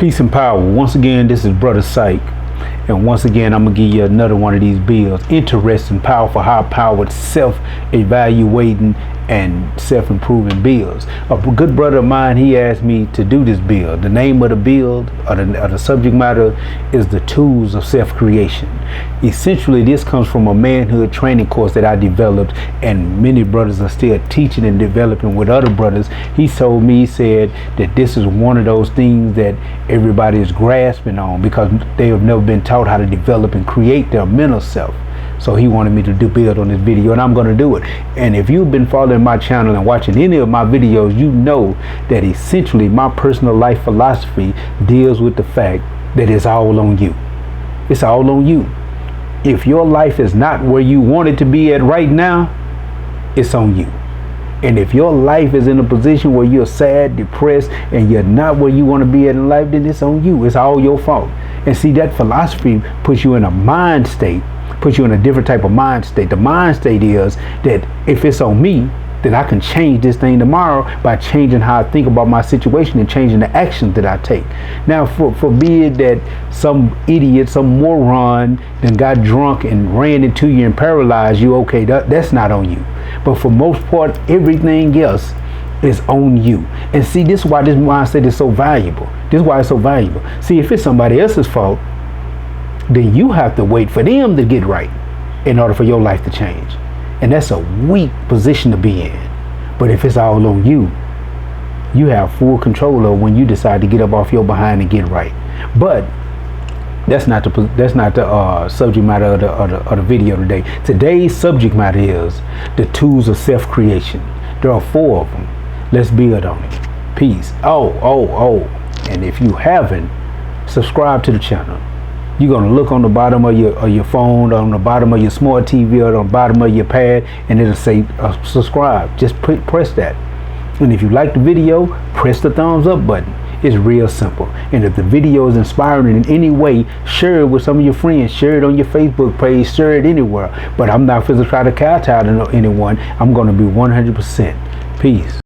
Peace and power. Once again, this is Brother Psyche. And once again, I'm going to give you another one of these bills. Interesting, powerful, high-powered, self-evaluating and self-improving bills. A good brother of mine, he asked me to do this bill. The name of the bill, or the subject matter, is the tools of self-creation. Essentially, this comes from a manhood training course that I developed, and many brothers are still teaching and developing with other brothers. He told me, he said that this is one of those things that everybody is grasping on because they have never been taught how to develop and create their mental self. So he wanted me to build on this video, and I'm going to do it. And if you've been following my channel and watching any of my videos, you know that essentially my personal life philosophy deals with the fact that it's all on you. It's all on you. If your life is not where you want it to be at right now, it's on you. And if your life is in a position where you're sad, depressed, and you're not where you want to be at in life, then it's on you. It's all your fault. And see, that philosophy puts you in a mind state, puts you in a different type of mind state. The mind state is that if it's on me, then I can change this thing tomorrow by changing how I think about my situation and changing the actions that I take. Now, forbid that some idiot, some moron then got drunk and ran into you and paralyzed you, okay, that's not on you. But for most part, everything else is on you. And see, this is why this mindset is so valuable. This is why it's so valuable. See, if it's somebody else's fault, then you have to wait for them to get right in order for your life to change. And that's a weak position to be in. But if it's all on you, you have full control of when you decide to get up off your behind and get right. But that's not the subject matter of the video today. Today's subject matter is the tools of self-creation. There are 4 of them. Let's build on it. Peace. Oh. And if you haven't, subscribe to the channel. You're going to look on the bottom of your phone, on the bottom of your smart TV, or on the bottom of your pad, and it'll say subscribe. Just press that. And if you like the video, press the thumbs up button. It's real simple. And if the video is inspiring in any way, share it with some of your friends. Share it on your Facebook page. Share it anywhere. But I'm not going to try to kowtow to anyone. I'm going to be 100%. Peace.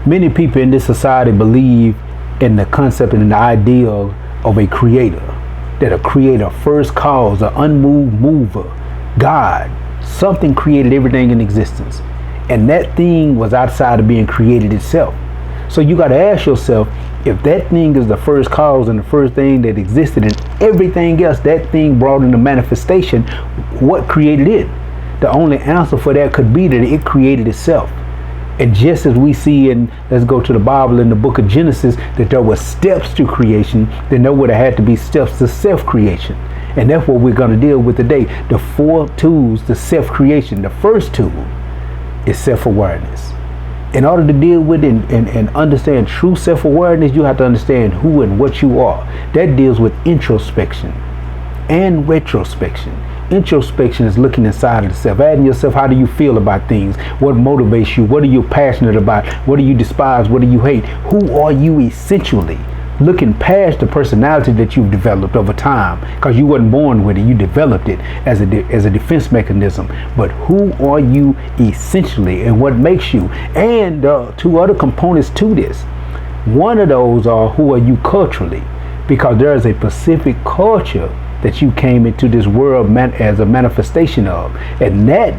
Many people in this society believe in the concept and the ideal of a creator. That a creator, first cause, an unmoved mover, God, something created everything in existence. And that thing was outside of being created itself. So you got to ask yourself, if that thing is the first cause and the first thing that existed and everything else that thing brought into manifestation, what created it? The only answer for that could be that it created itself. And just as we see in, let's go to the Bible in the book of Genesis, that there were steps to creation, then there would have had to be steps to self-creation. And that's what we're going to deal with today. The 4 tools to self-creation. The first tool is self-awareness. In order to deal with and understand true self-awareness, you have to understand who and what you are. That deals with introspection and retrospection. Introspection is looking inside of yourself, asking yourself, how do you feel about things? What motivates you? What are you passionate about? What do you despise? What do you hate? Who are you essentially? Looking past the personality that you've developed over time, because you weren't born with it, you developed it as a defense mechanism. But who are you essentially, and what makes you? And 2 other components to this. One of those are, who are you culturally? Because there is a specific culture that you came into this world as a manifestation of, and that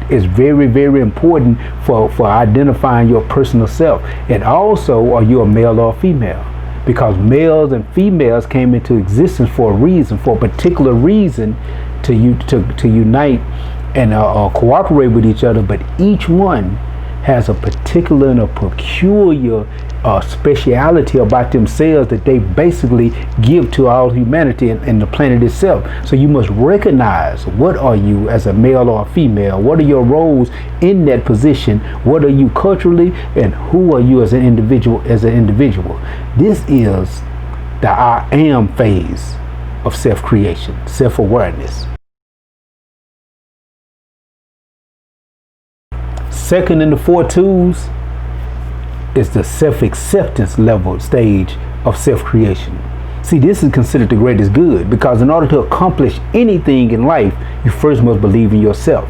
is very, very important for identifying your personal self. And also, are you a male or female? Because males and females came into existence for a reason, for a particular reason, to unite and cooperate with each other. But each one has a particular and a peculiar speciality about themselves that they basically give to all humanity and the planet itself. So you must recognize, what are you as a male or a female? What are your roles in that position? What are you culturally, and who are you as an individual? This is the I am phase of self-creation, self-awareness. Second in the 4 tools is the self-acceptance level stage of self-creation. See, this is considered the greatest good, because in order to accomplish anything in life, you first must believe in yourself.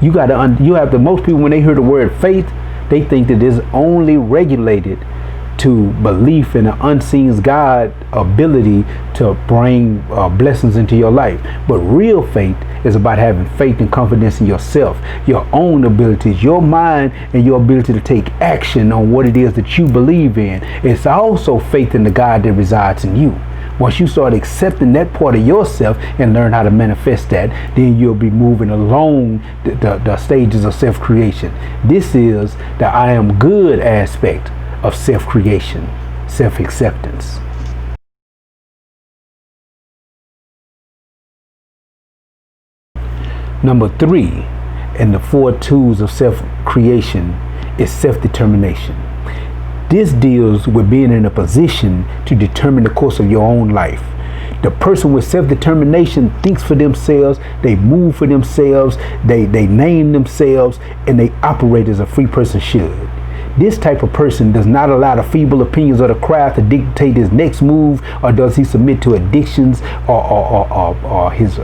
Most people, when they hear the word faith, They think that it's only regulated to belief in an unseen God ability to bring blessings into your life. But real faith is about having faith and confidence in yourself, your own abilities, your mind, and your ability to take action on what it is that you believe in. It's also faith in the God that resides in you. Once you start accepting that part of yourself and learn how to manifest that, then you'll be moving along the stages of self-creation. This is the I am good aspect of self-creation, self-acceptance. Number 3 in the 4 tools of self-creation is self-determination. This deals with being in a position to determine the course of your own life. The person with self-determination thinks for themselves, they move for themselves, they name themselves, and they operate as a free person should. This type of person does not allow the feeble opinions of the crowd to dictate his next move, or does he submit to addictions or his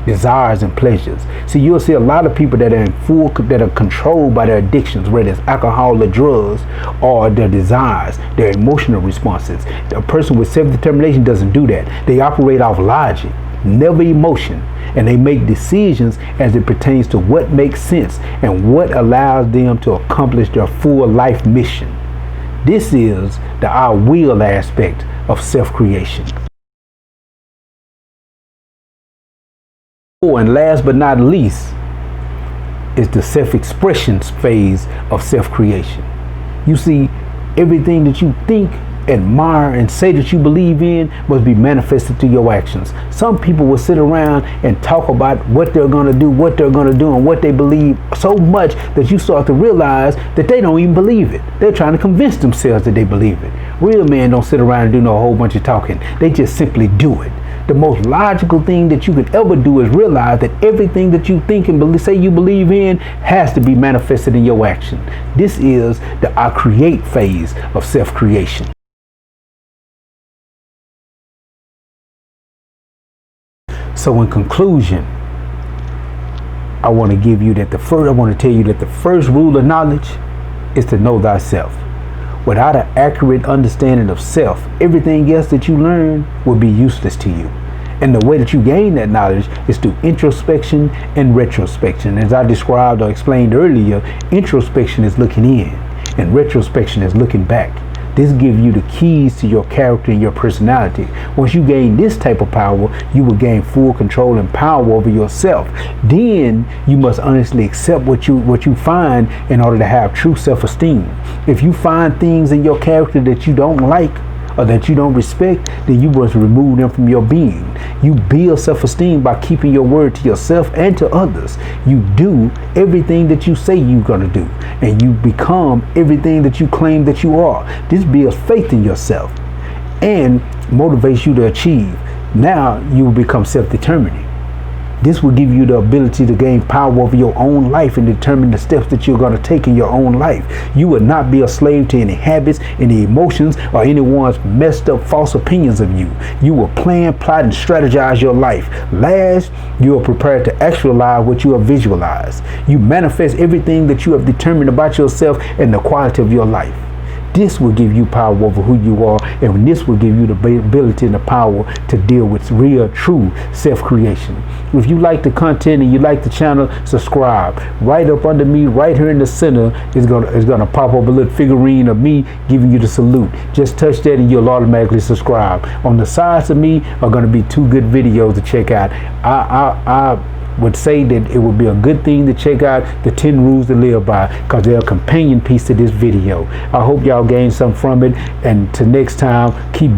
desires and pleasures. See, you'll see a lot of people that are controlled by their addictions, whether it's alcohol or drugs, or their desires, their emotional responses. A person with self-determination doesn't do that. They operate off logic, never emotion, and they make decisions as it pertains to what makes sense and what allows them to accomplish their full life mission. This is the I will aspect of self-creation. And last but not least is the self-expression phase of self-creation. You see, everything that you think, admire, and say that you believe in must be manifested through your actions. Some people will sit around and talk about what they're going to do, and what they believe so much that you start to realize that they don't even believe it. They're trying to convince themselves that they believe it. Real men don't sit around and do no whole bunch of talking. They just simply do it. The most logical thing that you can ever do is realize that everything that you think and say you believe in has to be manifested in your action. This is the I create phase of self-creation. So in conclusion, I want to tell you that the first rule of knowledge is to know thyself. Without an accurate understanding of self, everything else that you learn will be useless to you. And the way that you gain that knowledge is through introspection and retrospection. As I described or explained earlier, introspection is looking in and retrospection is looking back. This gives you the keys to your character and your personality. Once you gain this type of power, you will gain full control and power over yourself. Then you must honestly accept what you find in order to have true self-esteem. If you find things in your character that you don't like or that you don't respect, then you must remove them from your being. You build self-esteem by keeping your word to yourself and to others. You do everything that you say you're going to do, and you become everything that you claim that you are. This builds faith in yourself and motivates you to achieve. Now you will become self-determining. This will give you the ability to gain power over your own life and determine the steps that you're going to take in your own life. You will not be a slave to any habits, any emotions, or anyone's messed up false opinions of you. You will plan, plot, and strategize your life. Last, you are prepared to actualize what you have visualized. You manifest everything that you have determined about yourself and the quality of your life. This will give you power over who you are, and this will give you the ability and the power to deal with real, true self-creation. If you like the content and you like the channel, subscribe. Right up under me, right here in the center, is gonna pop up a little figurine of me giving you the salute. Just touch that and you'll automatically subscribe. On the sides of me are gonna be 2 good videos to check out. I would say that it would be a good thing to check out the 10 rules to live by, because they're a companion piece to this video. I hope y'all gain something from it, and till next time, keep